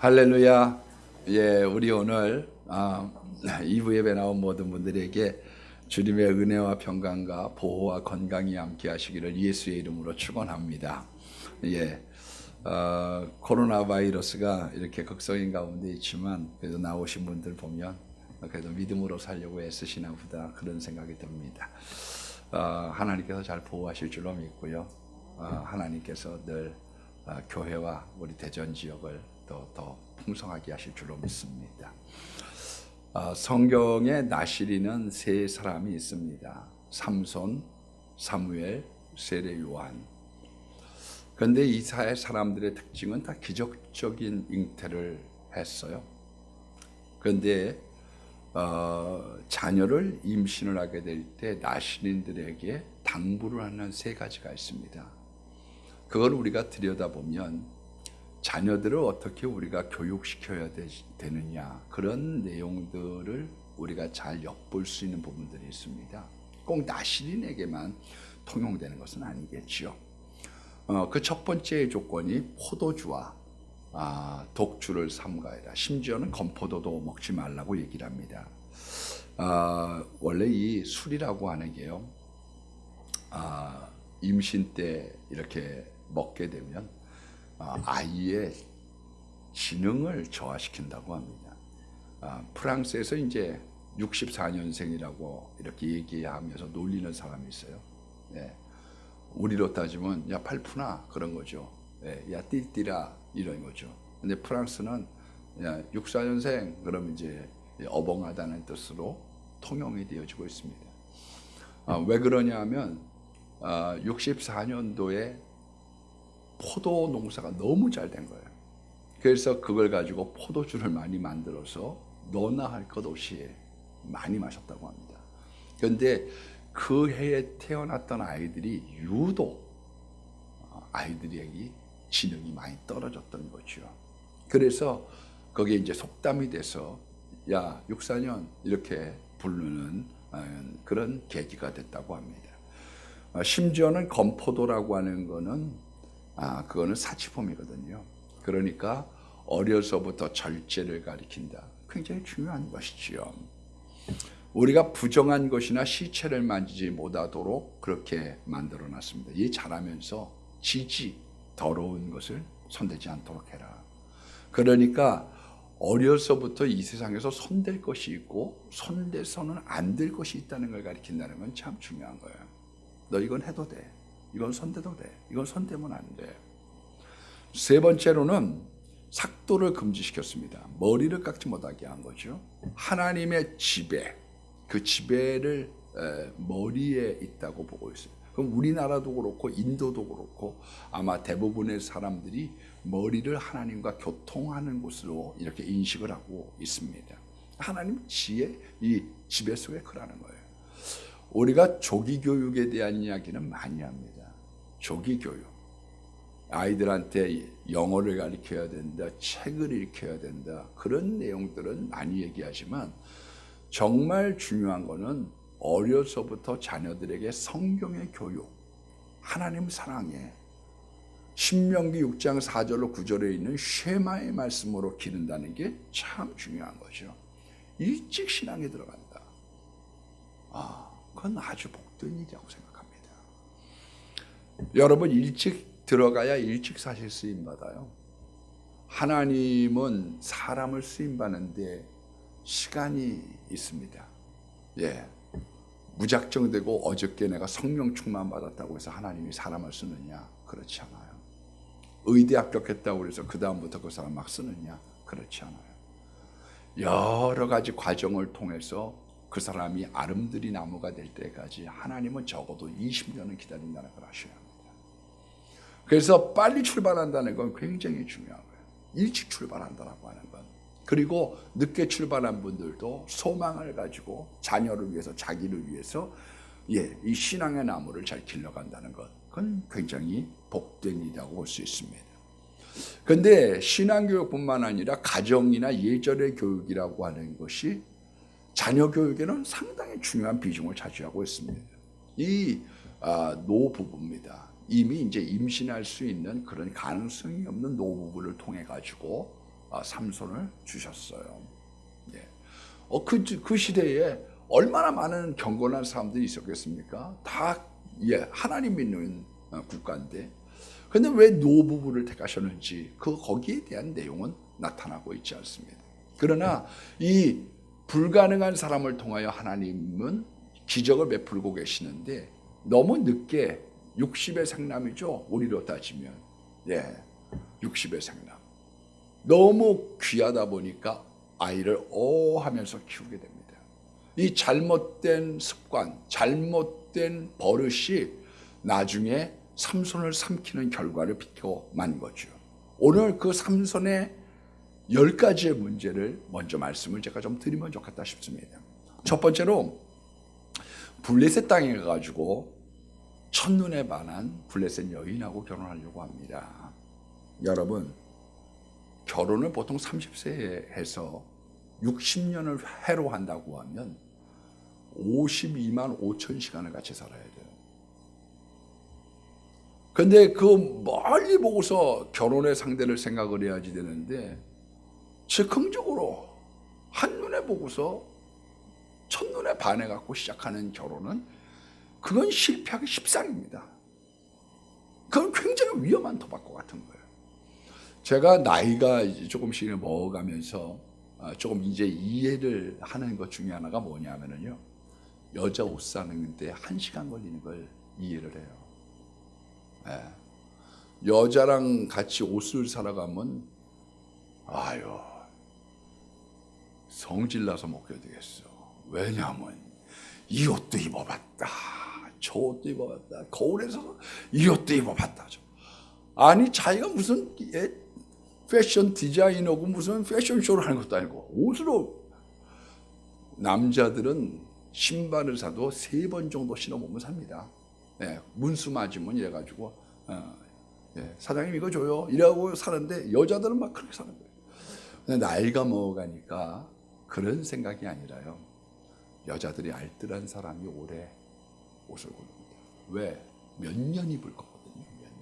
할렐루야. 예, 우리 오늘 2부 예배 나온 모든 분들에게 주님의 은혜와 평강과 보호와 건강이 함께 하시기를 예수의 이름으로 축원합니다. 예, 코로나 바이러스가 이렇게 극성인 가운데 있지만 그래도 나오신 분들 보면 그래도 믿음으로 살려고 애쓰시나 보다 그런 생각이 듭니다. 하나님께서 잘 보호하실 줄로 믿고요. 하나님께서 늘 교회와 우리 대전 지역을 더 풍성하게 하실 줄로 믿습니다. 성경에 나시리는 세 사람이 있습니다. 삼손, 사무엘, 세례 요한. 그런데 이 세 사람들의 특징은 다 기적적인 잉태를 했어요. 그런데 자녀를 임신을 하게 될 때 나시린들에게 당부를 하는 세 가지가 있습니다. 그걸 우리가 들여다보면 자녀들을 어떻게 우리가 교육시켜야 되느냐, 그런 내용들을 우리가 잘 엿볼 수 있는 부분들이 있습니다. 꼭 나시린에게만 통용되는 것은 아니겠죠. 그 첫 번째 조건이 포도주와 독주를 삼가해라. 심지어는 건포도도 먹지 말라고 얘기를 합니다. 원래 이 술이라고 하는 게요, 임신 때 이렇게 먹게 되면 아이의 지능을 저하시킨다고 합니다. 프랑스에서 이제 64년생이라고 이렇게 얘기하면서 놀리는 사람이 있어요. 네. 우리로 따지면 야 팔푸나 그런 거죠. 네. 야 띠띠라 이런 거죠. 근데 프랑스는 야 64년생 그러면 이제 어벙하다는 뜻으로 통용이 되어지고 있습니다. 왜 그러냐면 64년도에 포도 농사가 너무 잘 된 거예요. 그래서 그걸 가지고 포도주를 많이 만들어서 너나 할 것 없이 많이 마셨다고 합니다. 그런데 그 해에 태어났던 아이들이 유독 아이들이 지능이 많이 떨어졌던 거죠. 그래서 거기에 이제 속담이 돼서 야 64년 이렇게 부르는 그런 계기가 됐다고 합니다. 심지어는 건포도라고 하는 거는 그거는 사치범이거든요. 그러니까 어려서부터 절제를 가리킨다. 굉장히 중요한 것이지요. 우리가 부정한 것이나 시체를 만지지 못하도록 그렇게 만들어 놨습니다. 이 자라면서 지지, 더러운 것을 손대지 않도록 해라. 그러니까 어려서부터 이 세상에서 손댈 것이 있고 손대서는 안 될 것이 있다는 걸 가리킨다는 건 참 중요한 거예요. 너 이건 해도 돼. 이건 손대도 돼. 이건 손대면 안 돼. 세 번째로는 삭도를 금지시켰습니다. 머리를 깎지 못하게 한 거죠. 하나님의 지배, 그 지배를 머리에 있다고 보고 있어요. 그럼 우리나라도 그렇고 인도도 그렇고 아마 대부분의 사람들이 머리를 하나님과 교통하는 곳으로 이렇게 인식을 하고 있습니다. 하나님 지혜, 이 지배 속에 그러는 거예요. 우리가 조기교육에 대한 이야기는 많이 합니다. 조기교육. 아이들한테 영어를 가르쳐야 된다, 책을 읽혀야 된다, 그런 내용들은 많이 얘기하지만 정말 중요한 거는 어려서부터 자녀들에게 성경의 교육, 하나님 사랑에 신명기 6장 4절로 9절에 있는 쉐마의 말씀으로 기른다는 게 참 중요한 거죠. 일찍 신앙에 들어간다. 그건 아주 복된 일이라고 생각합니다. 여러분 일찍 들어가야 일찍 사실 쓰임받아요. 하나님은 사람을 쓰임받는데 시간이 있습니다. 예, 무작정 되고 어저께 내가 성령 충만 받았다고 해서 하나님이 사람을 쓰느냐? 그렇지 않아요. 의대 합격했다고 해서 그 다음부터 그 사람 막 쓰느냐? 그렇지 않아요. 여러 가지 과정을 통해서 그 사람이 아름드리 나무가 될 때까지 하나님은 적어도 20년은 기다린다는 걸 아셔야 합니다. 그래서 빨리 출발한다는 건 굉장히 중요한 거예요. 일찍 출발한다라고 하는 건. 그리고 늦게 출발한 분들도 소망을 가지고 자녀를 위해서, 자기를 위해서 이 신앙의 나무를 잘 길러간다는 것, 그건 굉장히 복된 일이라고 볼 수 있습니다. 그런데 신앙교육뿐만 아니라 가정이나 예절의 교육이라고 하는 것이 자녀 교육에는 상당히 중요한 비중을 차지하고 있습니다. 이 노부부입니다. 이미 이제 임신할 수 있는 그런 가능성이 없는 노부부를 통해 가지고 삼손을 주셨어요. 예. 그 시대에 얼마나 많은 경건한 사람들이 있었겠습니까? 다 하나님 믿는 국가인데, 근데 왜 노부부를 택하셨는지 거기에 대한 내용은 나타나고 있지 않습니다. 그러나 이 불가능한 사람을 통하여 하나님은 기적을 베풀고 계시는데, 너무 늦게 60의 생남이죠. 우리로 따지면 60의 생남. 너무 귀하다 보니까 아이를 하면서 키우게 됩니다. 이 잘못된 습관, 잘못된 버릇이 나중에 삼손을 삼키는 결과를 비켜만 거죠. 오늘 그 삼손의 10가지의 문제를 먼저 말씀을 제가 좀 드리면 좋겠다 싶습니다. 첫 번째로 블레셋 땅에 가가지고 첫눈에 반한 블레셋 여인하고 결혼하려고 합니다. 여러분, 결혼을 보통 30세에 해서 60년을 해로 한다고 하면 52만 5천 시간을 같이 살아야 돼요. 근데 그 멀리 보고서 결혼의 상대를 생각을 해야지 되는데, 즉흥적으로 한눈에 보고서 첫눈에 반해갖고 시작하는 결혼은 그건 실패하기 십상입니다. 그건 굉장히 위험한 도박과 같은 거예요. 제가 나이가 이제 조금씩 먹어가면서 조금 이제 이해를 하는 것 중에 하나가 뭐냐면요, 여자 옷 사는데 1시간 걸리는 걸 이해를 해요. 여자랑 같이 옷을 사러 가면 성질나서 못 견디겠어. 왜냐하면 이 옷도 입어봤다, 저 옷도 입어봤다, 거울에서 이 옷도 입어봤다. 아니 자기가 무슨 패션 디자이너고 무슨 패션쇼를 하는 것도 아니고 옷으로. 남자들은 신발을 사도 3번 정도 신어보면 삽니다. 문수 맞으면 이래가지고 사장님 이거 줘요 이라고 사는데, 여자들은 막 그렇게 사는 거예요. 근데 나이가 먹어가니까 그런 생각이 아니라요, 여자들이 알뜰한 사람이 오래 옷을 고릅니다. 왜? 몇 년 입을 거거든요. 몇 년.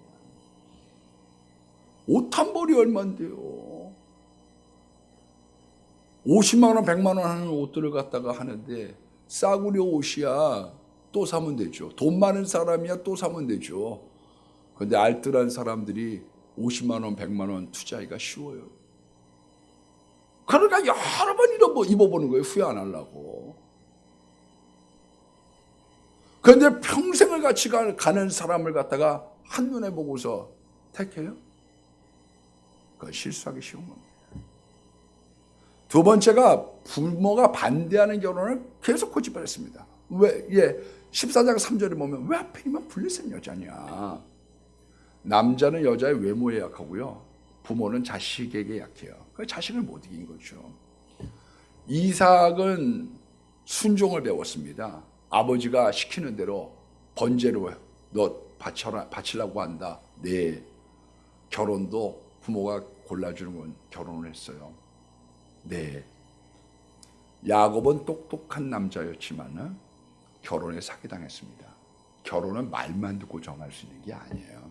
옷 한 벌이 얼만데요. 50만 원 100만 원 하는 옷들을 갖다가 하는데, 싸구려 옷이야 또 사면 되죠. 돈 많은 사람이야 또 사면 되죠. 근데 알뜰한 사람들이 50만 원 100만 원 투자하기가 쉬워요. 그러니까 여러 번 입어보는 거예요, 후회 안 하려고. 그런데 평생을 같이 가는 사람을 갖다가 한눈에 보고서 택해요? 그건 실수하기 쉬운 겁니다. 두 번째가 부모가 반대하는 결혼을 계속 고집을 했습니다. 왜? 14장 3절에 보면 왜 하필이면 블레셋 여자냐. 남자는 여자의 외모에 약하고요, 부모는 자식에게 약해요. 그 자식을 못 이긴 거죠. 이삭은 순종을 배웠습니다. 아버지가 시키는 대로 번제로 너 바치라고 한다. 네. 결혼도 부모가 골라주는 건 결혼을 했어요. 네. 야곱은 똑똑한 남자였지만 결혼에 사기당했습니다. 결혼은 말만 듣고 정할 수 있는 게 아니에요.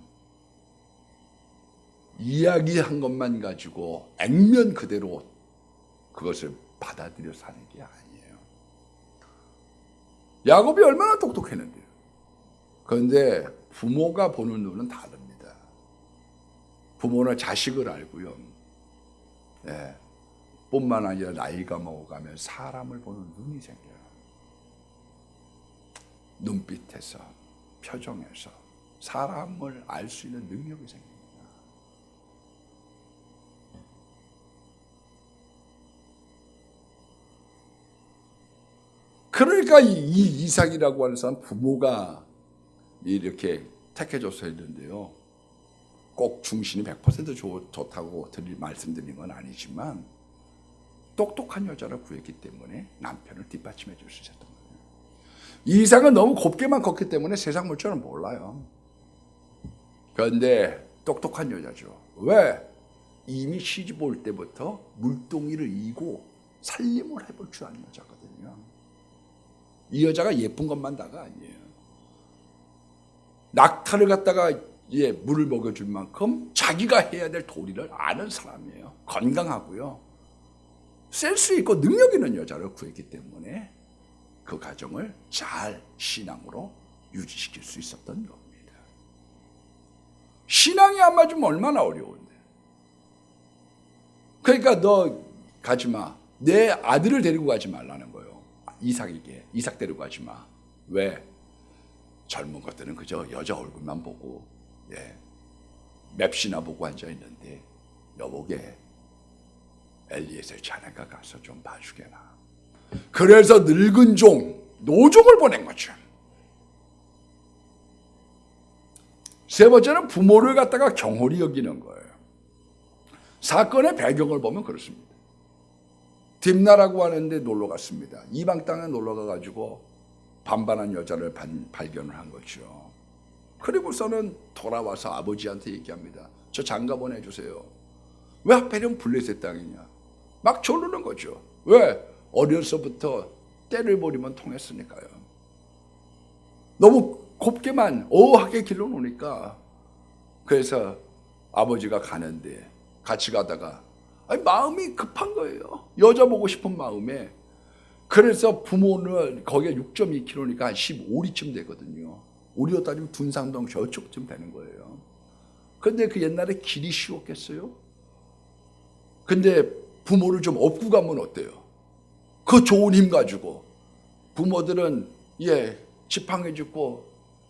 이야기한 것만 가지고 액면 그대로 그것을 받아들여 사는 게 아니에요. 야곱이 얼마나 똑똑했는데요. 그런데 부모가 보는 눈은 다릅니다. 부모는 자식을 알고요, 뿐만 아니라 나이가 먹어가면 사람을 보는 눈이 생겨요. 눈빛에서, 표정에서 사람을 알 수 있는 능력이 생깁니다. 그러니까 이 이삭이라고 하는 사람 부모가 이렇게 택해줘서 했는데요, 꼭 중신이 100% 좋다고 말씀드린 건 아니지만 똑똑한 여자를 구했기 때문에 남편을 뒷받침해 줄 수 있었던 거예요. 이삭은 너무 곱게만 컸기 때문에 세상 물정을 몰라요. 그런데 똑똑한 여자죠. 왜? 이미 시집 올 때부터 물동이를 이고 살림을 해볼 줄 아는 여자거든요. 이 여자가 예쁜 것만 다가 아니에요. 낙타를 갖다가 물을 먹여줄 만큼 자기가 해야 될 도리를 아는 사람이에요. 건강하고요. 센스 있고 능력 있는 여자를 구했기 때문에 그 가정을 잘 신앙으로 유지시킬 수 있었던 겁니다. 신앙이 안 맞으면 얼마나 어려운데. 그러니까 너 가지 마. 내 아들을 데리고 가지 말라는 거예요. 이삭에게. 이삭 데리고 가지 마. 왜? 젊은 것들은 그저 여자 얼굴만 보고 맵시나 보고 앉아있는데 여보게 엘리에셀 자네가 가서 좀 봐주게나. 그래서 늙은 종, 노종을 보낸 거죠. 세 번째는 부모를 갖다가 경홀히 여기는 거예요. 사건의 배경을 보면 그렇습니다. 딥나라고 하는데 놀러 갔습니다. 이방 땅에 놀러 가가지고 반반한 여자를 발견을 한 거죠. 그리고서는 돌아와서 아버지한테 얘기합니다. 저 장가 보내주세요. 왜 하필이면 블레셋 땅이냐. 막 조르는 거죠. 왜? 어려서부터 때를 버리면 통했으니까요. 너무 곱게만 어하게 길러놓으니까. 그래서 아버지가 가는데 같이 가다가 마음이 급한 거예요. 여자 보고 싶은 마음에. 그래서 부모는 거기가 6.2km니까 한 15리쯤 되거든요. 우리로 따지면 둔상동 저쪽쯤 되는 거예요. 근데 그 옛날에 길이 쉬웠겠어요? 근데 부모를 좀 업고 가면 어때요? 그 좋은 힘 가지고 부모들은 지팡이 짚고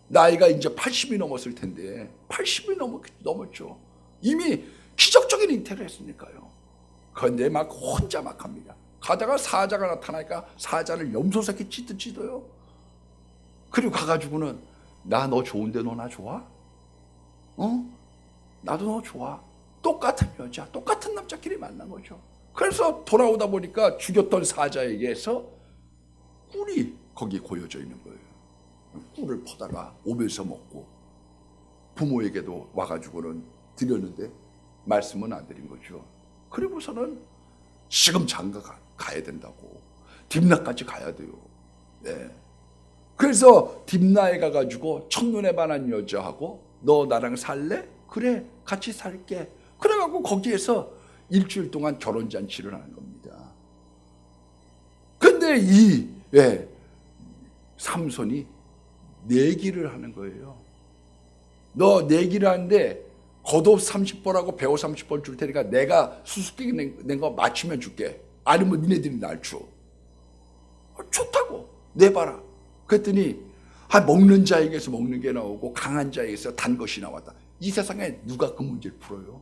나이가 이제 80이 넘었을 텐데 80이 넘었죠. 이미 기적적인 잉태를 했으니까요. 그런데 막 혼자 막 합니다. 가다가 사자가 나타나니까 사자를 염소새끼 찢듯 찢어요. 그리고 가가지고는 나 너 좋은데 너 나 좋아? 나도 너 좋아. 똑같은 여자, 똑같은 남자끼리 만난 거죠. 그래서 돌아오다 보니까 죽였던 사자에게서 꿀이 거기 고여져 있는 거예요. 꿀을 퍼다가 오면서 먹고 부모에게도 와가지고는 드렸는데 말씀은 안 드린 거죠. 그리고서는 지금 장가 가야 된다고. 딥나까지 가야 돼요. 그래서 딥나에 가가지고 첫눈에 반한 여자하고 너 나랑 살래? 그래 같이 살게. 그래갖고 거기에서 일주일 동안 결혼잔치를 하는 겁니다. 근데 이 삼손이 내기를 하는 거예요. 너 내기를 하는데 겉옷 30벌하고 배옷 30벌 줄 테니까 내가 수수께끼 낸 거 맞추면 줄게. 아니면 니네들이 날 줘. 좋다고 내봐라. 그랬더니 먹는 자에게서 먹는 게 나오고 강한 자에게서 단 것이 나왔다. 이 세상에 누가 그 문제를 풀어요?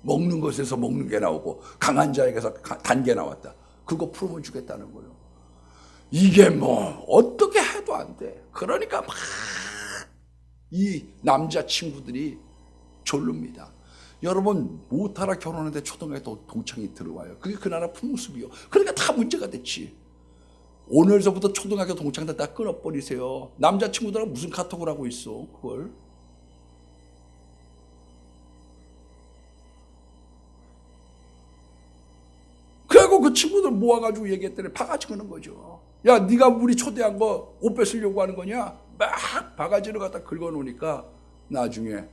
먹는 것에서 먹는 게 나오고 강한 자에게서 단 게 나왔다. 그거 풀어면 주겠다는 거예요. 이게 뭐 어떻게 해도 안 돼. 그러니까 막 이 남자 친구들이 졸릅니다. 여러분 못하라 결혼하는데 초등학교 동창이 들어와요. 그게 그 나라 풍습이요. 그러니까 다 문제가 됐지. 오늘서부터 초등학교 동창들 다 끊어버리세요. 남자친구들하고 무슨 카톡을 하고 있어 그걸. 그리고 그 친구들 모아가지고 얘기했더니 바가지 거는 거죠. 야 네가 우리 초대한 거 옷 뺏으려고 하는 거냐. 막 바가지를 갖다 긁어놓으니까 나중에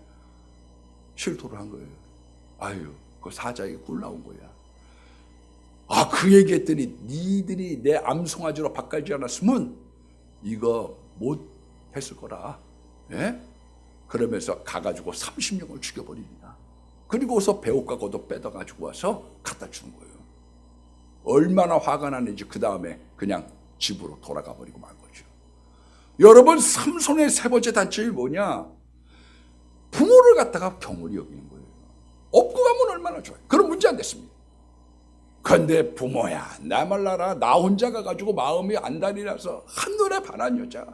실토를 한 거예요. 아유 그 사자에게 꿀 나온 거야. 그 얘기했더니 니들이 내 암송아지로 바꾸지 않았으면 이거 못 했을 거라. 그러면서 가가지고 30명을 죽여버립니다. 그리고서 배옷과 겉옷 빼다가지고 와서 갖다 주는 거예요. 얼마나 화가 나는지 그 다음에 그냥 집으로 돌아가 버리고 만 거죠. 여러분 삼손의 세 번째 단점이 뭐냐? 부모를 갖다가 경홀히 여기는 거예요. 업고 가면 얼마나 좋아요. 그런 문제 안 됐습니다. 그런데 부모야 나 말라라. 나 혼자 가가지고 마음이 안달이라서 한눈에 반한 여자.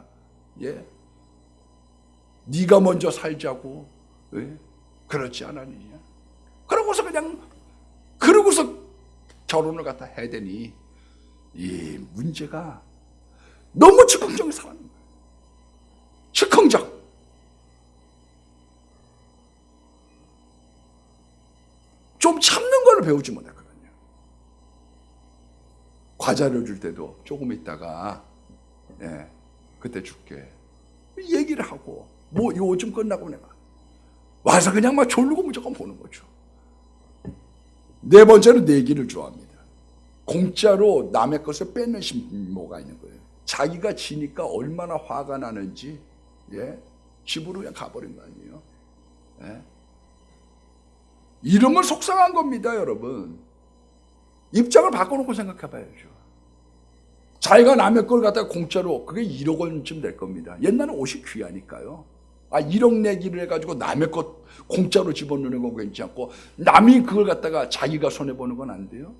네가 먼저 살자고 그렇지 않았느냐. 그러고서 결혼을 갖다 해야 되니 이 문제가 너무 즉흥적인 사람인 거예요. 즉흥적. 좀 참는 걸 배우지 못했거든요. 과자를 줄 때도 조금 있다가 그때 줄게 얘기를 하고 뭐 요즘 끝나고 내가 와서 그냥 막 졸르고 무조건 보는 거죠. 네 번째는 내기를 좋아합니다. 공짜로 남의 것을 뺏는 심모가 있는 거예요. 자기가 지니까 얼마나 화가 나는지, 예? 집으로 그냥 가버린 거 아니에요. 예? 이러면 속상한 겁니다, 여러분. 입장을 바꿔놓고 생각해 봐야죠. 자기가 남의 걸 갖다가 공짜로, 그게 1억 원쯤 될 겁니다. 옛날에 옷이 귀하니까요. 1억 내기를 해가지고 남의 것 공짜로 집어넣는 건 괜찮고, 남이 그걸 갖다가 자기가 손해보는 건 안 돼요.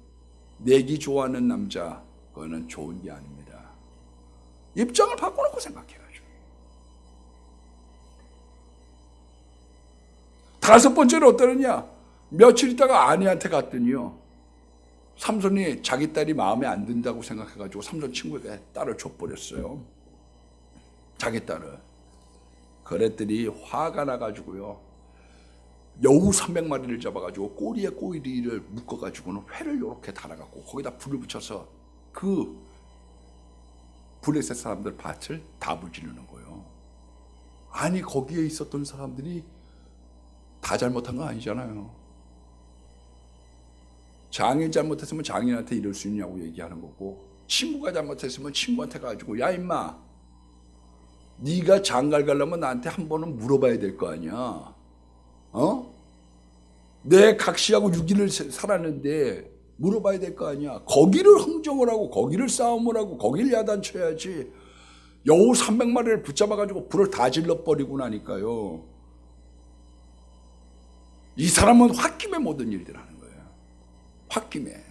내기 좋아하는 남자, 그거는 좋은 게 아닙니다. 입장을 바꿔놓고 생각해야죠. 다섯 번째는 어떠느냐? 며칠 있다가 아내한테 갔더니요, 삼손이 자기 딸이 마음에 안 든다고 생각해가지고 삼손 친구에게 딸을 줘버렸어요. 자기 딸을. 그랬더니 화가 나가지고요, 여우 300마리를 잡아가지고 꼬리에 꼬리를 묶어가지고는 회를 이렇게 달아갖고 거기다 불을 붙여서 그 블레셋 사람들 밭을 다 불지르는 거예요. 아니, 거기에 있었던 사람들이 다 잘못한 거 아니잖아요. 장인 잘못했으면 장인한테 이럴 수 있냐고 얘기하는 거고, 친구가 잘못했으면 친구한테 가지고, 야 임마, 네가 장갈 가려면 나한테 한 번은 물어봐야 될 거 아니야. 내 각시하고 6일을 살았는데 물어봐야 될 거 아니야. 거기를 흥정을 하고 거기를 싸움을 하고 거기를 야단쳐야지. 여우 300마리를 붙잡아가지고 불을 다 질러버리고 나니까요, 이 사람은 홧김에 모든 일들 하는 거예요. 홧김에.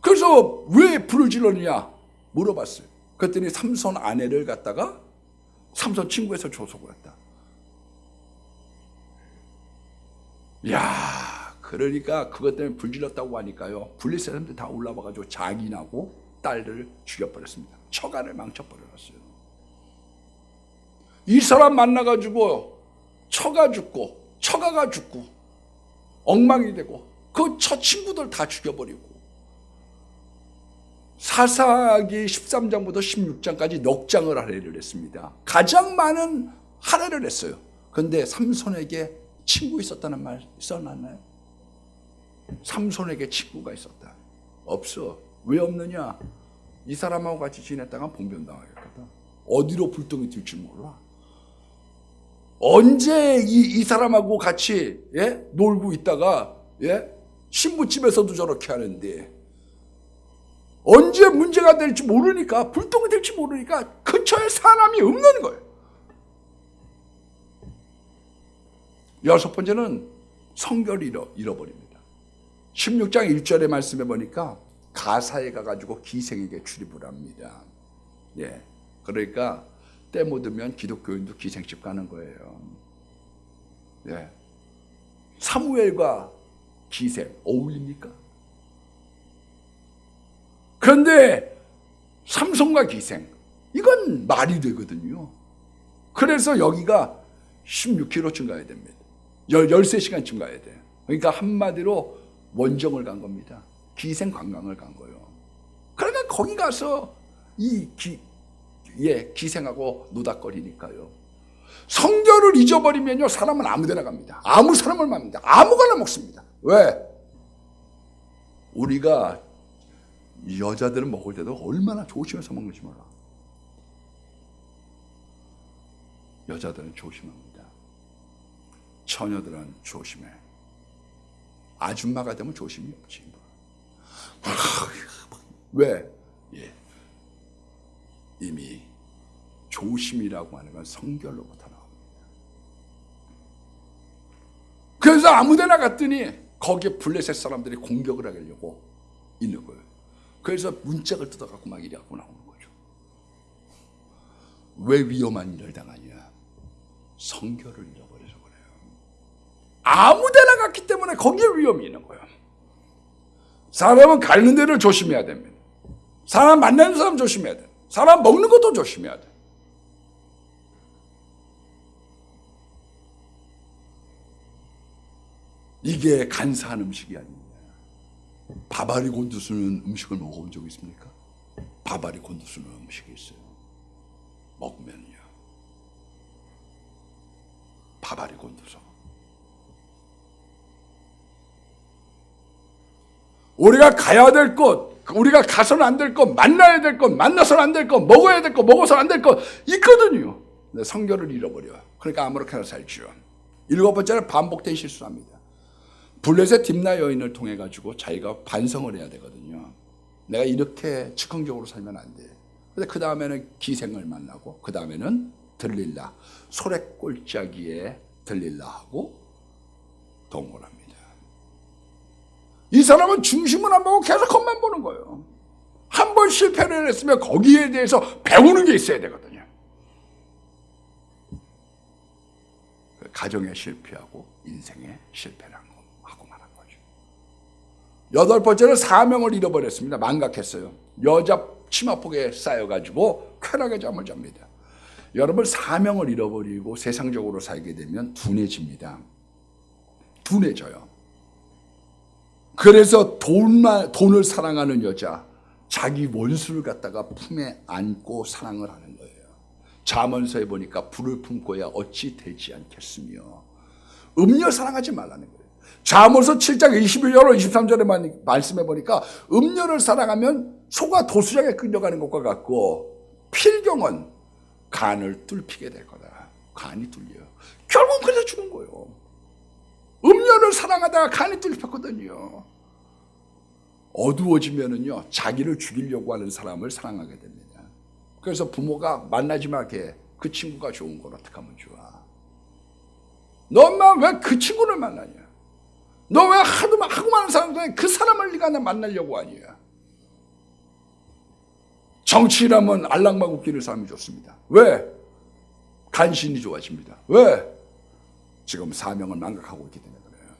그래서 왜 불을 질렀느냐 물어봤어요. 그랬더니 삼손 아내를 갖다가 삼손 친구에서 조속을 했다. 야, 그러니까 그것 때문에 불질렀다고 하니까요, 블레셋 사람들 다 올라와가지고 장인하고 딸을 죽여버렸습니다. 처가를 망쳐버려놨어요. 이 사람 만나가지고 처가 죽고 처가가 죽고 엉망이 되고 그 처 친구들 다 죽여버리고, 사사기 13장부터 16장까지 넉 장을 할애를 했습니다. 가장 많은 할애를 했어요. 그런데 삼손에게 친구 있었다는 말 써놨나요? 삼손에게 친구가 있었다. 없어. 왜 없느냐? 이 사람하고 같이 지냈다가 봉변당하겠거든. 어디로 불똥이 튈지 몰라. 언제 이 사람하고 같이, 예? 놀고 있다가, 예? 신부집에서도 저렇게 하는데, 언제 문제가 될지 모르니까, 불똥이 될지 모르니까 근처에 사람이 없는 거예요. 여섯 번째는 성결을 잃어버립니다. 16장 1절의 말씀에 보니까 가사에 가가지고 기생에게 출입을 합니다. 예, 그러니까 때 묻으면 기독교인도 기생집 가는 거예요. 예, 사무엘과 기생 어울립니까? 그런데 삼손과 기생, 이건 말이 되거든요. 그래서 여기가 16km쯤 가야 됩니다. 13시간쯤 가야 돼요. 그러니까 한마디로 원정을 간 겁니다. 기생 관광을 간 거예요. 그러니까 거기 가서 기생하고 노닥거리니까요. 성결을 잊어버리면요, 사람은 아무 데나 갑니다. 아무 사람을 맙니다. 아무거나 먹습니다. 왜? 우리가 여자들은 먹을 때도 얼마나 조심해서 먹는지 몰라. 여자들은 조심합니다. 처녀들은 조심해. 아줌마가 되면 조심이 없지. 왜? 예. 이미 조심이라고 하는 건 성결로부터 나옵니다. 그래서 아무데나 갔더니 거기에 블레셋 사람들이 공격을 하려고 있는 거예요. 그래서 문짝을 뜯어갖고 막 이래갖고 나오는 거죠. 왜 위험한 일을 당하냐? 성결을 잃어버려서 그래요. 아무데나 갔기 때문에 거기에 위험이 있는 거예요. 사람은 가는 데를 조심해야 됩니다. 사람 만나는 사람 조심해야 돼. 사람 먹는 것도 조심해야 돼. 이게 간사한 음식이 아닙니다. 바바리 곤두스는 음식을 먹어본 적 있습니까? 바바리 곤두스는 음식이 있어요. 먹으면요, 바바리 곤두서 우리가 가야 될 곳, 우리가 가서는 안 될 것, 만나야 될 것, 만나서는 안 될 것, 먹어야 될 것, 먹어서는 안 될 것 있거든요. 근데 성결을 잃어버려. 그러니까 아무렇게나 살죠. 7번째는 반복된 실수합니다. 블레셋 딥나 여인을 통해 가지고 자기가 반성을 해야 되거든요. 내가 이렇게 즉흥적으로 살면 안 돼. 근데 그 다음에는 기생을 만나고, 그 다음에는 들릴라, 소래골짜기에 들릴라하고 동거를 합니다. 이 사람은 중심을 안 보고 계속 겉만 보는 거예요. 한 번 실패를 했으면 거기에 대해서 배우는 게 있어야 되거든요. 가정에 실패하고 인생에 실패를 하고 말한 거죠. 8번째는 사명을 잃어버렸습니다. 망각했어요. 여자 치마폭에 쌓여가지고 쾌락의 잠을 잡니다. 여러분, 사명을 잃어버리고 세상적으로 살게 되면 둔해집니다. 둔해져요. 그래서 돈을 사랑하는 여자, 자기 원수를 갖다가 품에 안고 사랑을 하는 거예요. 잠언서에 보니까 불을 품고야 어찌 되지 않겠으며, 음료 사랑하지 말라는 거예요. 잠언서 7장 21절 23절에 말씀해 보니까 음료를 사랑하면 소가 도수장에 끌려가는 것과 같고, 필경은 간을 뚫히게 될 거다. 간이 뚫려요. 결국은 그래서 죽은 거예요. 음료를 사랑하다가 간이 뚫렸거든요. 어두워지면은요, 자기를 죽이려고 하는 사람을 사랑하게 됩니다. 그래서 부모가 만나지 마게, 그 친구가 좋은 걸 어떻게 하면 좋아? 너 엄마 왜 그 친구를 만나냐? 너 왜 하고 많은 사람 중에 그 사람을 네가 만나려고 하냐? 정치라면 알랑방구 끼는 사람이 좋습니다. 왜? 간신이 좋아집니다. 왜? 지금 사명을 망각하고 있기 때문에 그래요.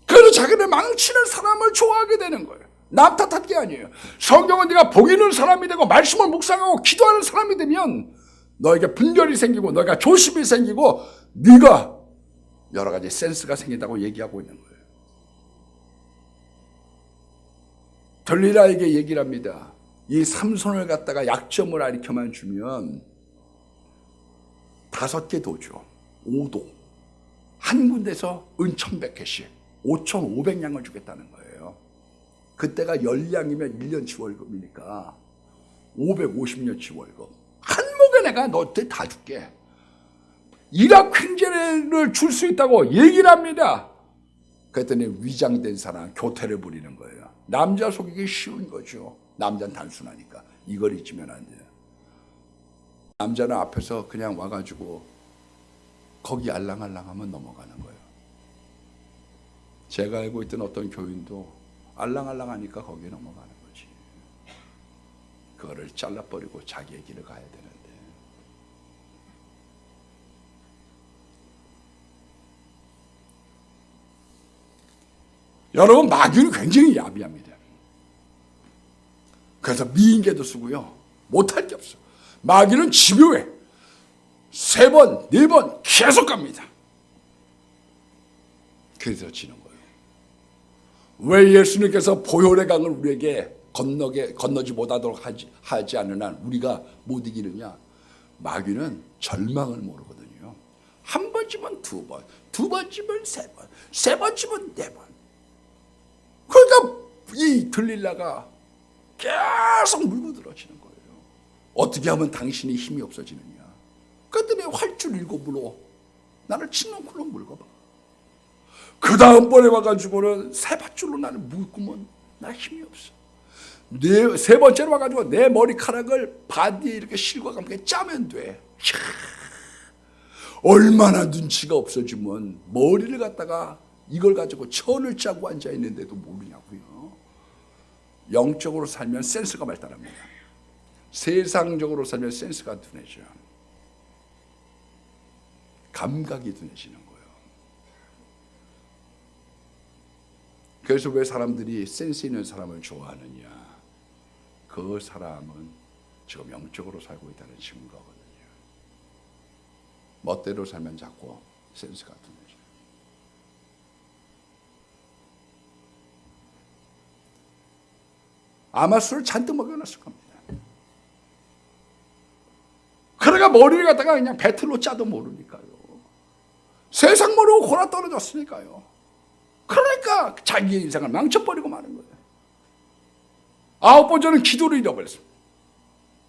그래서 자기를 망치는 사람을 좋아하게 되는 거예요. 남 탓할 게 아니에요. 성경은 네가 복 있는 사람이 되고 말씀을 묵상하고 기도하는 사람이 되면 너에게 분별이 생기고 너가 조심이 생기고 네가 여러 가지 센스가 생긴다고 얘기하고 있는 거예요. 들릴라에게 얘기를 합니다. 이 삼손을 갖다가 약점을 알켜만 주면 5개 도죠. 5도. 한 군데서 은 1,100개씩 5,500냥을 주겠다는 거예요. 그때가 10냥이면 1년치 월급이니까 550년치 월급. 한 목에 내가 너한테 다 줄게. 이락 횡재를 줄 수 있다고 얘기를 합니다. 그랬더니 위장된 사람 교태를 부리는 거예요. 남자 속이기 쉬운 거죠. 남자는 단순하니까. 이걸 잊으면 안 돼요. 남자는 앞에서 그냥 와가지고 거기 알랑알랑하면 넘어가는 거예요. 제가 알고 있던 어떤 교인도 알랑알랑하니까 거기에 넘어가는 거지. 그거를 잘라버리고 자기의 길을 가야 되는데. 여러분, 마귀는 굉장히 야비합니다. 그래서 미인계도 쓰고요. 못할 게 없어. 마귀는 집요해. 3번, 4번 계속 갑니다. 그래서 지는 거예요. 왜 예수님께서 보혈의 강을 우리에게 건너지 못하도록 하지 않는 한 우리가 못 이기느냐? 마귀는 절망을 모르거든요. 한 번 치면 2번, 2번 치면 3번, 3번 치면 4번. 그러니까 이 들릴라가 계속 물고 들어지는 거예요. 어떻게 하면 당신이 힘이 없어지느냐? 그랬더니 활줄 7으로 나를 칭렁쿨렁 물고봐. 그 다음번에 와가지고는 3밧줄로 나를 묶으면 나 힘이 없어. 3번째로 와가지고 내 머리카락을 바디에 이렇게 실과 함께 짜면 돼. 얼마나 눈치가 없어지면 머리를 갖다가 이걸 가지고 천을 짜고 앉아있는데도 모르냐고요. 영적으로 살면 센스가 발달합니다. 세상적으로 살면 센스가 둔해져요. 감각이 둔해지는 거예요. 그래서 왜 사람들이 센스 있는 사람을 좋아하느냐? 그 사람은 지금 영적으로 살고 있다는 증거거든요. 멋대로 살면 자꾸 센스가 둔해져요. 아마 술을 잔뜩 먹여놨을 겁니다. 그러니까 머리를 갖다가 그냥 배틀로 짜도 모르니까요. 세상 모르고 골아 떨어졌으니까요. 그러니까 그러니까 자기의 인생을 망쳐버리고 마는 거예요. 9번째는 기도를 잃어버렸습니다.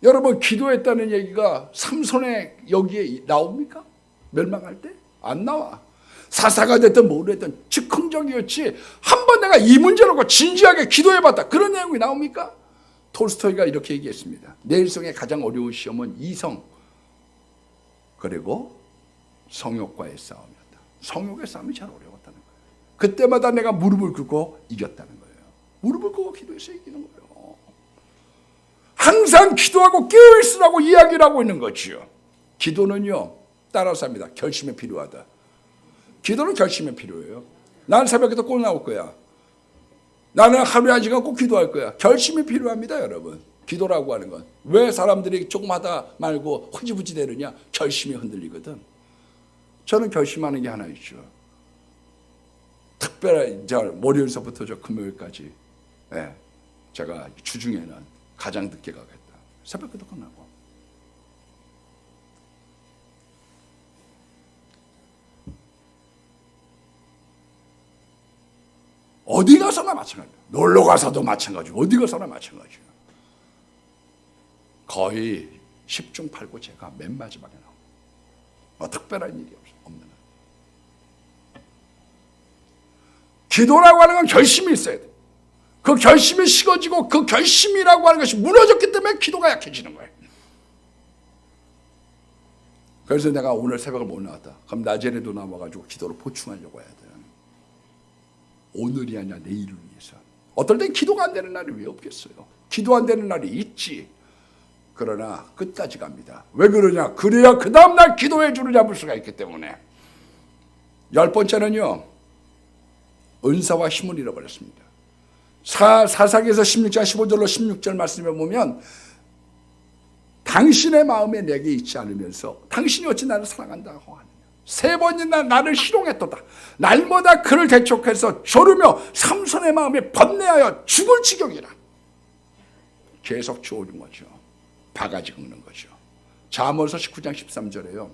여러분, 기도했다는 얘기가 삼손의 여기에 나옵니까? 멸망할 때? 안 나와. 사사가 됐든 뭐를 했든 즉흥적이었지 한 번 내가 이 문제 놓고 진지하게 기도해봤다 그런 내용이 나옵니까? 톨스토이가 이렇게 얘기했습니다. 내 일생의 가장 어려운 시험은 이성 그리고 성욕과의 싸움이었다. 성욕의 싸움이 제일 어려웠다는 거예요. 그때마다 내가 무릎을 꿇고 이겼다는 거예요. 무릎을 꿇고 기도해서 이기는 거예요. 항상 기도하고 깨어있으라고 이야기를 하고 있는 거지요. 기도는요, 따라서 합니다. 결심이 필요하다. 기도는 결심이 필요해요. 나는 새벽에도 꼭 나올 거야. 나는 하루에 1시간 꼭 기도할 거야. 결심이 필요합니다, 여러분. 기도라고 하는 건. 왜 사람들이 조금 하다 말고 흐지부지 되느냐? 결심이 흔들리거든. 저는 결심하는 게 하나 있죠. 특별히 월요일서부터 금요일까지 제가 주중에는 가장 늦게 가겠다. 새벽에도 끝나고. 어디 가서나 마찬가지예요. 놀러 가서도 마찬가지고 어디 가서나 마찬가지예요. 거의 10중 8구 제가 맨 마지막에 나옵니다. 특별한 일이 없는. 기도라고 하는 건 결심이 있어야 돼. 그 결심이 식어지고 그 결심이라고 하는 것이 무너졌기 때문에 기도가 약해지는 거예요. 그래서 내가 오늘 새벽을 못 나왔다. 그럼 낮에라도 나와가지고 기도를 보충하려고 해야 돼. 오늘이 아니라 내일을 위해서. 어떨 땐 기도가 안 되는 날이 왜 없겠어요? 기도 안 되는 날이 있지. 그러나 끝까지 갑니다. 왜 그러냐? 그래야 그 다음날 기도의 줄을 잡을 수가 있기 때문에. 10번째는요. 은사와 힘을 잃어버렸습니다. 사사기에서 16장 15절로 16절 말씀에 보면 당신의 마음에 내게 있지 않으면서 당신이 어찌 나를 사랑한다고 하느냐. 3번이나 나를 희롱했도다. 날마다 그를 대적해서 조르며 삼손의 마음에 번뇌하여 죽을 지경이라. 계속 조르는 거죠. 바가지 긁는 거죠. 잠언서 19장 13절에요.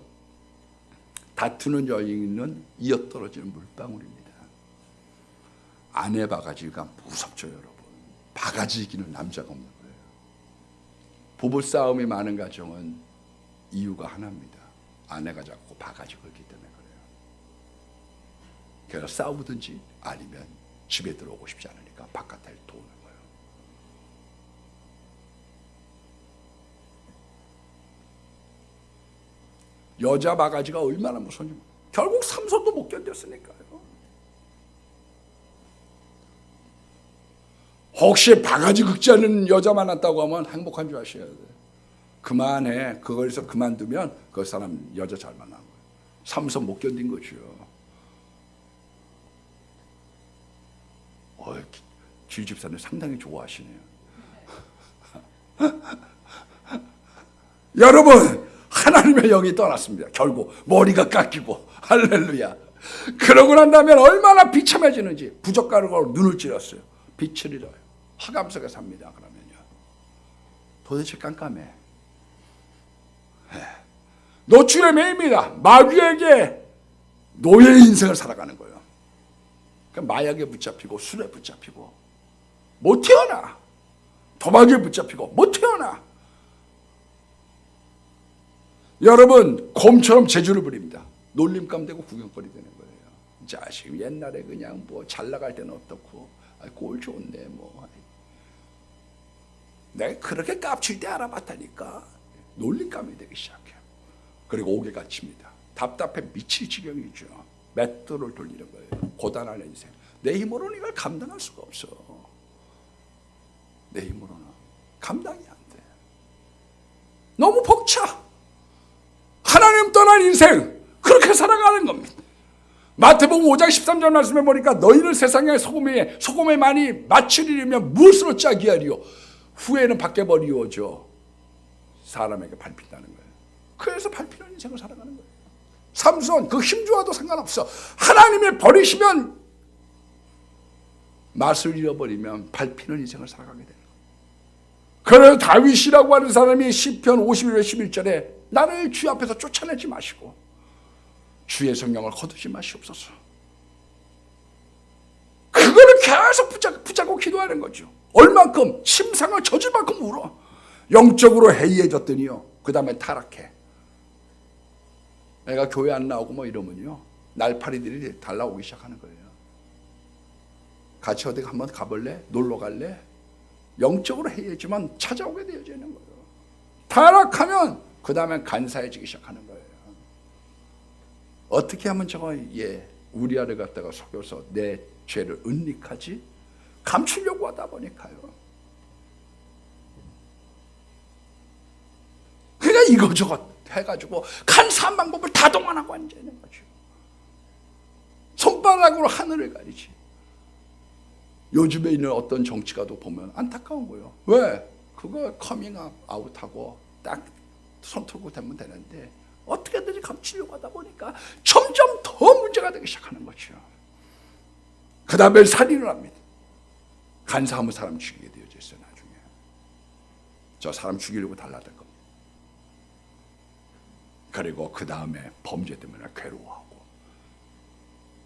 다투는 여인은 이어떨어지는 물방울입니다. 아내 바가지가 무섭죠, 여러분. 바가지 이기는 남자가 없는 거예요. 부부싸움이 많은 가정은 이유가 하나입니다. 아내가 자꾸 바가지 걸기 때문에 그래요. 그래서 싸우든지 아니면 집에 들어오고 싶지 않으니까 바깥에 도는 거예요. 여자 바가지가 얼마나 무서운지 결국 삼손도 못 견뎠으니까요. 혹시 바가지 긁지 않는 여자 만났다고 하면 행복한 줄 아셔야 돼요. 그만해. 그거에서 그만두면 그 사람 여자 잘 만난 거예요. 삼손 못 견딘 거죠. 질 집사님 상당히 좋아하시네요. 여러분, 하나님의 영이 떠났습니다. 결국 머리가 깎이고 할렐루야. 그러고 난 다음에 얼마나 비참해지는지 부적가루로 눈을 찔렀어요. 빛을 잃어요. 화감 속에 삽니다. 그러면요. 도대체 깜깜해. 노출의 매입니다. 마귀에게 노예 인생을 살아가는 거예요. 그러니까 마약에 붙잡히고 술에 붙잡히고 못 태어나. 도박에 붙잡히고 못 태어나. 여러분, 곰처럼 재주를 부립니다. 놀림감 되고 구경거리 되는 거예요. 자식 옛날에 그냥 뭐 잘 나갈 때는 어떻고 꼴 좋은데 뭐 내가 그렇게 깝칠 때 알아봤다니까. 놀림감이 되기 시작해요. 그리고 옥에 갇힙니다. 답답해 미칠 지경이죠. 맷돌을 돌리는 거예요. 고단한 인생. 내 힘으로는 이걸 감당할 수가 없어. 내 힘으로는 감당이 안 돼. 너무 벅차. 하나님 떠난 인생 그렇게 살아가는 겁니다. 마태복음 5장 13절 말씀에 보니까 너희를 세상의 소금에 많이 맞추리려면 무엇으로 짜기 하리요? 후에는 밖에 버리오죠. 사람에게 밟힌다는 거예요. 그래서 밟히는 인생을 살아가는 거예요. 삼손 그 힘 좋아도 상관없어. 하나님이 버리시면 맛을 잃어버리면 밟히는 인생을 살아가게 돼요. 그래서 다윗이라고 하는 사람이 시편 51편 11절에 나를 주 앞에서 쫓아내지 마시고 주의 성령을 거두지 마시옵소서. 기도하는 거죠. 얼만큼, 침상을 젖을 만큼 울어. 영적으로 해이해졌더니요, 그 다음에 타락해. 내가 교회 안 나오고 뭐 이러면요, 날파리들이 달라오기 시작하는 거예요. 같이 어디 한번 가볼래? 놀러 갈래? 영적으로 해이해지만 찾아오게 되어지는 거예요. 타락하면 그 다음에 간사해지기 시작하는 거예요. 어떻게 하면 저거 우리아를 갖다가 속여서 내 죄를 은닉하지? 감추려고 하다 보니까요. 그러니까 이거저것 해가지고 간사한 방법을 다 동원하고 앉아있는 거죠. 손바닥으로 하늘을 가리지. 요즘에 있는 어떤 정치가도 보면 안타까운 거예요. 왜? 그거 커밍아웃하고 딱 손 털고 되면 되는데 어떻게든지 감추려고 하다 보니까 점점 더 문제가 되기 시작하는 거죠. 그 다음에 살인을 합니다. 간사하면 사람 죽이게 되어져 있어요. 나중에 저 사람 죽이려고 달라들 겁니다. 그리고 그 다음에 범죄 때문에 괴로워하고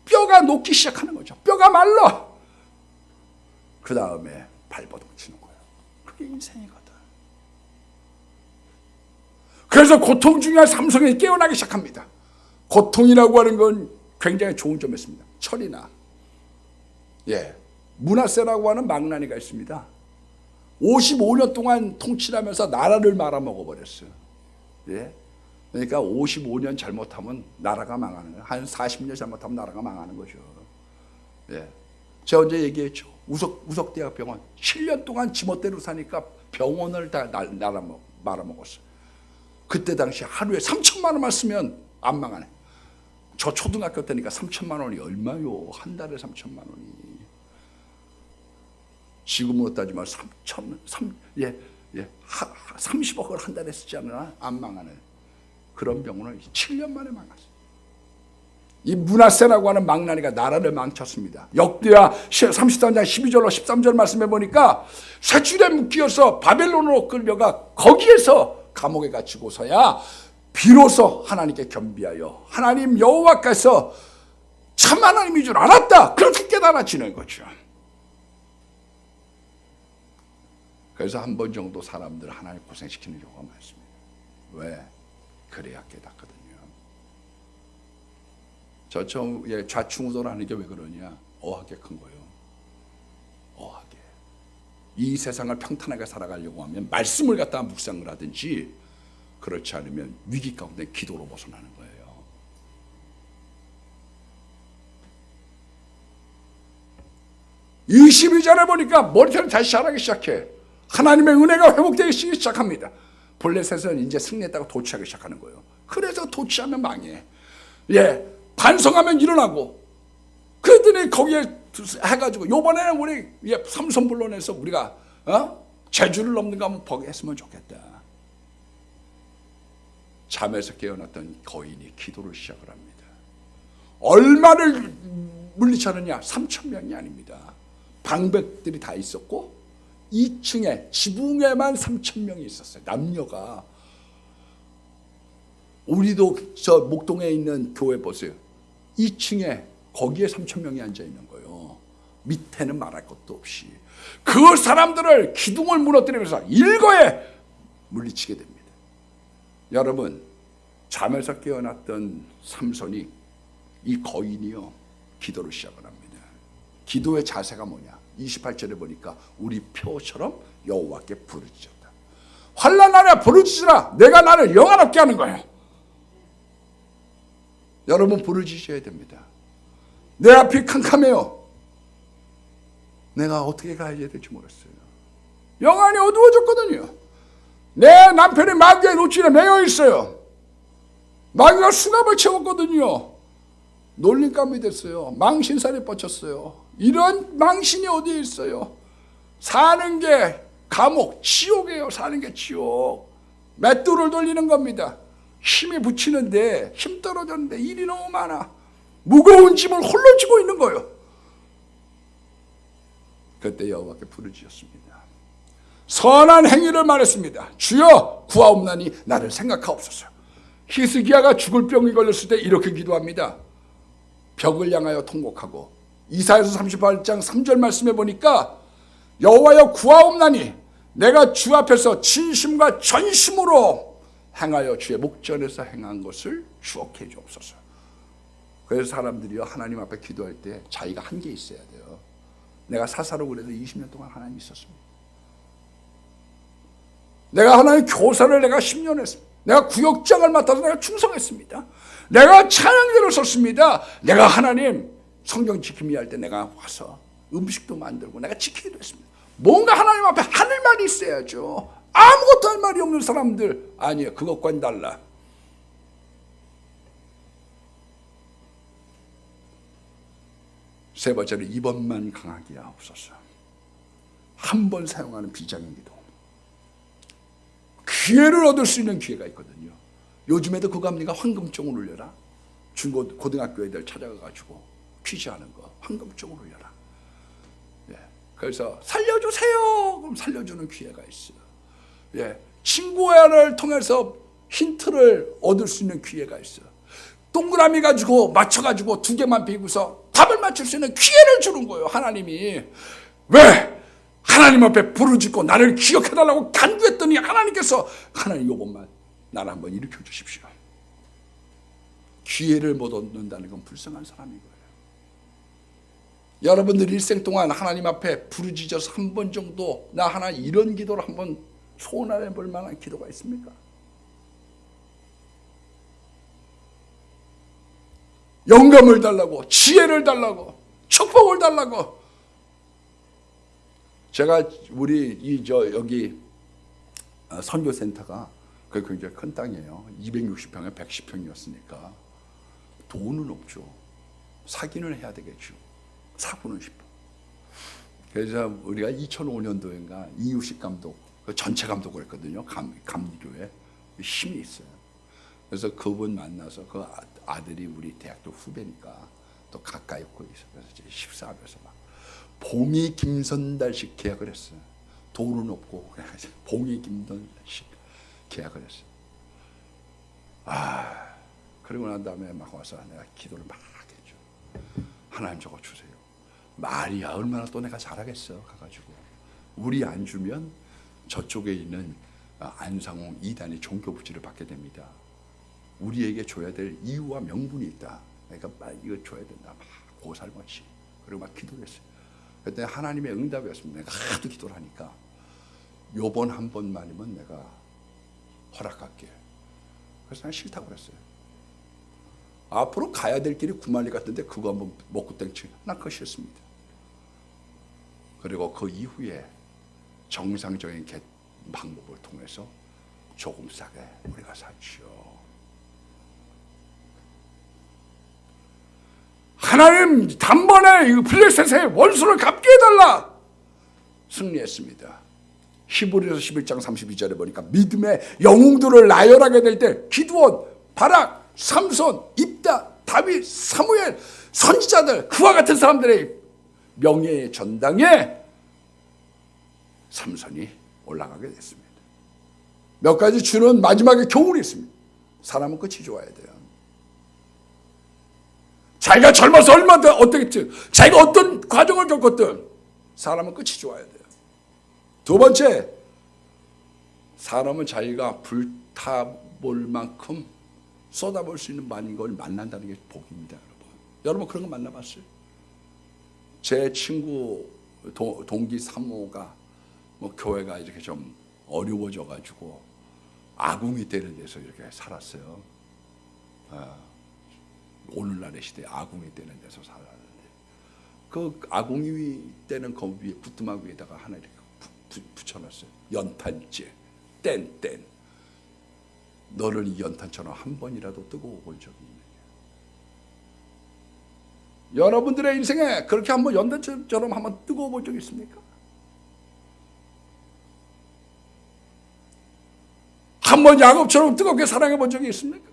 뼈가 녹기 시작하는 거죠. 뼈가 말라. 그 다음에 발버둥 치는 거예요. 그게 인생이거든. 그래서 고통 중에 삼성이 깨어나기 시작합니다. 고통이라고 하는 건 굉장히 좋은 점이 있습니다. 철이나 문하세라고 하는 망나니가 있습니다. 55년 동안 통치하면서 나라를 말아먹어버렸어요. 그러니까 55년 잘못하면 나라가 망하는 거예요. 한 40년 잘못하면 나라가 망하는 거죠. 제가 언제 얘기했죠. 우석대학병원 7년 동안 지멋대로 사니까 병원을 다 말아먹었어요. 그때 당시 하루에 3천만 원만 쓰면 안 망하네. 저 초등학교 때니까 3천만 원이 얼마요? 한 달에 3천만 원이. 지금으로 따지면 30억을 한 달에 쓰지 않으나 안 망하는 그런 병원을 7년 만에 망했어요. 이 문하세라고 하는 망나니가 나라를 망쳤습니다. 역대하 33장 12절로 13절 말씀해 보니까 쇠줄에 묶여서 바벨론으로 끌려가 거기에서 감옥에 갇히고서야 비로소 하나님께 겸비하여 하나님 여호와께서 참 하나님인 줄 알았다. 그렇게 깨달아지는 거죠. 그래서 한 번 정도 사람들 하나님 고생시키는 경우가 많습니다. 왜? 그래야 깨닫거든요. 저 좌충우돌하는 게 왜 그러냐? 어하게 큰 거예요. 어하게. 이 세상을 평탄하게 살아가려고 하면 말씀을 갖다가 묵상을 하든지 그렇지 않으면 위기 가운데 기도로 벗어나는 거예요. 이 12절에 보니까 머리털이 다시 자라기 시작해. 하나님의 은혜가 회복되기 시작합니다. 블레셋은 이제 승리했다고 도취하기 시작하는 거예요. 그래서 도취하면 망해. 반성하면 일어나고. 그랬더니 거기에 해가지고 요번에는 우리 삼손불론에서 우리가 제주를 넘는 거 한번 보게 했으면 좋겠다. 잠에서 깨어났던 거인이 기도를 시작을 합니다. 얼마를 물리쳤느냐? 3,000명이 아닙니다. 방백들이 다 있었고 2층에 지붕에만 3,000명이 있었어요. 남녀가. 우리도 저 목동에 있는 교회 보세요. 2층에 거기에 3,000명이 앉아 있는 거예요. 밑에는 말할 것도 없이. 그 사람들을 기둥을 무너뜨리면서 일거에 물리치게 됩니다. 여러분, 잠에서 깨어났던 삼손이 이 거인이요 기도를 시작을 합니다. 기도의 자세가 뭐냐? 28절에 보니까 우리 표처럼 여호와께 부르짖었다. 환난 날에 부르짖으라. 내가 나를 영화롭게 하는 거예요. 여러분 부르짖어야 됩니다. 내 앞이 캄캄해요. 내가 어떻게 가야 될지 모르겠어요. 영안이 어두워졌거든요. 내 남편이 마귀의 노출에 매여 있어요. 마귀가 수갑을 채웠거든요. 놀림감이 됐어요. 망신살이 뻗쳤어요. 이런 망신이 어디에 있어요? 사는 게 감옥, 지옥이에요. 사는 게 지옥. 맷돌을 돌리는 겁니다. 힘이 붙이는데 힘 떨어졌는데 일이 너무 많아. 무거운 짐을 홀로 지고 있는 거예요. 그때 여호와께 부르짖었습니다. 선한 행위를 말했습니다. 주여 구하옵나니 나를 생각하옵소서. 히스기야가 죽을 병이 걸렸을 때 이렇게 기도합니다. 벽을 향하여 통곡하고 이사야서 38장 3절 말씀해 보니까 여호와여 구하옵나니 내가 주 앞에서 진심과 전심으로 행하여 주의 목전에서 행한 것을 주옥해 주옵소서. 그래서 사람들이요 하나님 앞에 기도할 때 자기가 한 게 있어야 돼요. 내가 사사로 그래도 20년 동안 하나님 있었습니다. 내가 하나님 교사를 내가 10년 했습니다. 내가 구역장을 맡아서 내가 충성했습니다. 내가 찬양대를 섰습니다. 내가 하나님 성경 지킴이 할 때 내가 와서 음식도 만들고 내가 지키기도 했습니다. 뭔가 하나님 앞에 하늘 말이 있어야죠. 아무것도 할 말이 없는 사람들 아니에요. 그것과는 달라. 세 번째로 이번만 강하게 하옵소서. 한 번 사용하는 비장의 기도. 기회를 얻을 수 있는 기회가 있거든요. 요즘에도 그거 합니까? 황금종을 울려라. 고등학교 애들 찾아가가지고 퀴즈하는 거 황금종을 울려라. 예. 그래서 살려주세요. 그럼 살려주는 기회가 있어요. 예. 친구를 통해서 힌트를 얻을 수 있는 기회가 있어요. 동그라미 가지고 맞춰가지고 두 개만 비고서 답을 맞출 수 있는 기회를 주는 거예요. 하나님이. 왜? 하나님 앞에 부르짖고 나를 기억해달라고 간구했더니 하나님께서 하나님 요것만 나를 한번 일으켜 주십시오. 기회를 못 얻는다는 건 불쌍한 사람인 거예요. 여러분들 일생 동안 하나님 앞에 부르짖어서 한 번 정도 나 하나 이런 기도를 한번 소원해 볼 만한 기도가 있습니까? 영감을 달라고, 지혜를 달라고, 축복을 달라고. 제가 우리 여기 선교센터가 굉장히 큰 땅이에요. 260평에 110평이었으니까 돈은 없죠. 사기는 해야 되겠죠. 사고는 싶어. 그래서 우리가 2005년도인가 이유식 감독 전체 감독을 했거든요. 감리교회 힘이 있어요. 그래서 그분 만나서 그 아들이 우리 대학교 후배니까 또 가까이 있고 있어. 그래서 이제 십사하면서 막 봉이 김선달식 계약을 했어요. 돈은 없고 봉이 김선달식 계약을 했어요. 그리고 난 다음에 막 와서 내가 기도를 막 했죠. 하나님 저거 주세요. 말이야 얼마나 또 내가 잘하겠어. 가가지고 우리 안 주면 저쪽에 있는 안상홍 2단이 종교부지를 받게 됩니다. 우리에게 줘야 될 이유와 명분이 있다. 그러니까 막 이거 줘야 된다. 막 고살같이. 그리고 막 기도를 했어요. 그때 하나님의 응답이었습니다. 내가 하도 기도를 하니까 요번 한 번만이면 내가 허락할게. 그래서 난 싫다고 그랬어요. 앞으로 가야 될 길이 구만리 같은데 그거 한번 먹고 땡치. 난 그거 싫습니다. 그리고 그 이후에 정상적인 방법을 통해서 조금 싸게 우리가 샀죠. 하나님 단번에 블레셋의 원수를 갚게 해달라. 승리했습니다. 히브리서 11장 32절에 보니까 믿음의 영웅들을 나열하게 될 때 기드온, 바락, 삼손, 입다, 다윗, 사무엘, 선지자들 그와 같은 사람들의 명예의 전당에 삼손이 올라가게 됐습니다. 몇 가지 주는 마지막에 교훈이 있습니다. 사람은 끝이 좋아야 돼요. 자기가 젊어서 얼마나 어떻겠지, 자기가 어떤 과정을 겪었든 사람은 끝이 좋아야 돼요. 두 번째, 사람은 자기가 불타볼 만큼 쏟아볼 수 있는 많은 걸 만난다는 게 복입니다. 여러분 그런 거 만나봤어요? 제 친구 동기 사모가 뭐 교회가 이렇게 좀 어려워져가지고 아궁이 때는 데서 이렇게 살았어요. 오늘날의 시대에 아궁이 때는 데서 살았는데 그 아궁이 때는 그 위에 부뚜막 위에다가 하나 이렇게 붙여놨어요. 연탄재, 땐. 너를 이 연탄처럼 한 번이라도 뜨거워 본 적이 있느냐? 여러분들의 인생에 그렇게 한번 연탄처럼 한번 뜨거워 본 적이 있습니까? 한번 야곱처럼 뜨겁게 사랑해 본 적이 있습니까?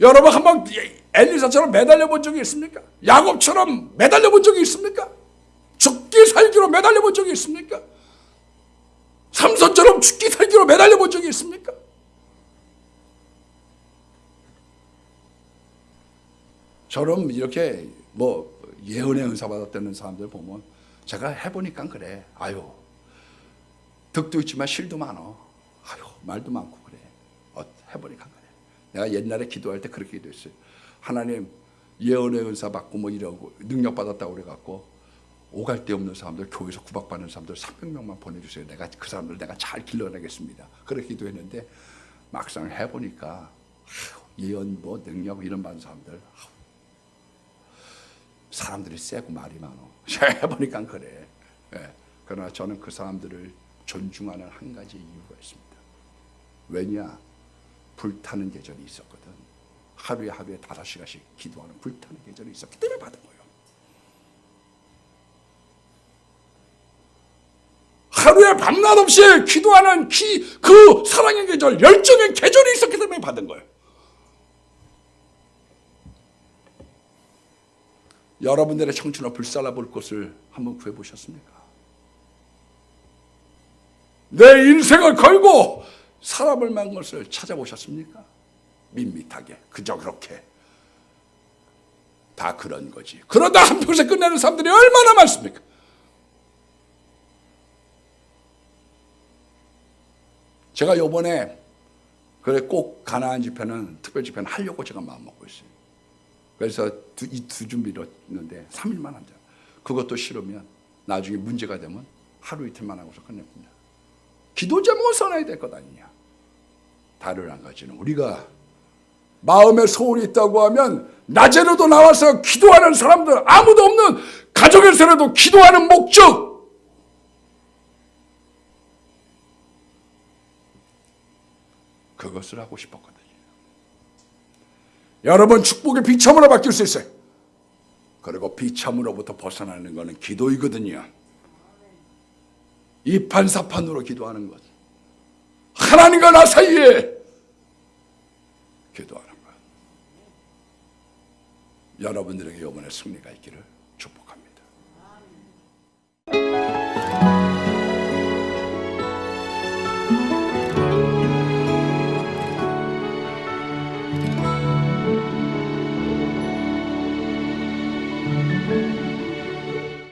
여러분 한번 엘리사처럼 매달려 본 적이 있습니까? 야곱처럼 매달려 본 적이 있습니까? 죽기 살기로 매달려 본 적이 있습니까? 삼손처럼 죽기 살기로 매달려 본 적이 있습니까? 저럼 이렇게 뭐 예언의 은사 받았다는 사람들 보면 제가 해보니까 그래. 아유, 덕도 있지만 실도 많어. 아유, 말도 많고 그래. 해보니까 그래. 내가 옛날에 기도할 때 그렇게 기도했어요. 하나님, 예언의 은사 받고 뭐 이러고 능력 받았다고 그래갖고 오갈 데 없는 사람들, 교회에서 구박받는 사람들 300명만 보내주세요. 내가 그 사람들 내가 잘 길러내겠습니다. 그렇게 기도했는데 막상 해보니까 예언 뭐 능력 이런 받은 사람들 사람들이 세고 말이 많어. 해보니까 그래. 예. 그러나 저는 그 사람들을 존중하는 한 가지 이유가 있습니다. 왜냐? 불타는 계절이 있었거든. 하루에 5시간씩 기도하는 불타는 계절이 있었기 때문에 받은 거예요. 하루에 밤낮 없이 기도하는 그 사랑의 계절, 열정의 계절이 있었기 때문에 받은 거예요. 여러분들의 청춘을 불살라볼 곳을 한번 구해보셨습니까? 내 인생을 걸고 사람을 만난 것을 찾아보셨습니까? 밋밋하게 그저 그렇게 다 그런 거지. 그러다 한평생 끝내는 사람들이 얼마나 많습니까? 제가 요번에 그래 꼭 가나안 집회는 특별 집회는 하려고 제가 마음먹고 있어요. 그래서 이 두 준비로 있는데 3일만 하자. 그것도 싫으면 나중에 문제가 되면 하루 이틀만 하고서 끝냅니다. 기도 제목을 써놔야 될 것 아니냐. 다른 한 가지는 우리가 마음에 소원이 있다고 하면 낮에라도 나와서 기도하는 사람들, 아무도 없는 가족에서라도 기도하는 목적, 그것을 하고 싶었거든요. 여러분 축복의 비참으로 바뀔 수 있어요. 그리고 비참으로부터 벗어나는 것은 기도이거든요. 이판사판으로 기도하는 것, 하나님과 나 사이에 기도하는 것. 여러분들에게 이번에 승리가 있기를 축복합니다.